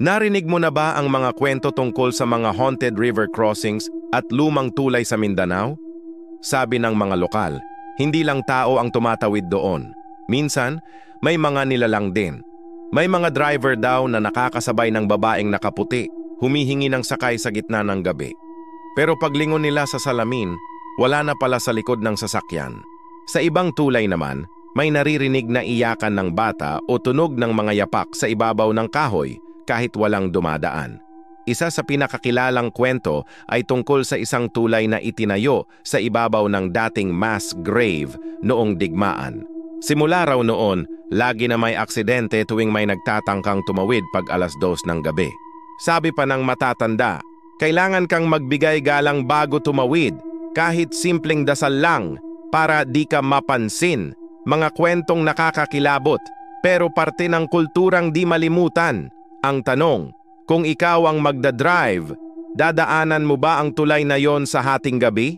Narinig mo na ba ang mga kwento tungkol sa mga haunted river crossings at lumang tulay sa Mindanao? Sabi ng mga lokal, hindi lang tao ang tumatawid doon. Minsan, may mga nilalang din. May mga driver daw na nakakasabay ng babaeng nakaputi, humihingi ng sakay sa gitna ng gabi. Pero paglingon nila sa salamin, wala na pala sa likod ng sasakyan. Sa ibang tulay naman, may naririnig na iyakan ng bata o tunog ng mga yapak sa ibabaw ng kahoy kahit walang dumadaan. Isa sa pinakakilalang kwento ay tungkol sa isang tulay na itinayo sa ibabaw ng dating mass grave noong digmaan. Simula raw noon, lagi na may aksidente tuwing may nagtatangkang tumawid pag 2:00 ng gabi. Sabi pa ng matatanda, kailangan kang magbigay galang bago tumawid, kahit simpleng dasal lang, para di ka mapansin. Mga kwentong nakakakilabot, pero parte ng kulturang di malimutan. Ang tanong, kung ikaw ang magdadrive, dadaanan mo ba ang tulay na yon sa hating gabi?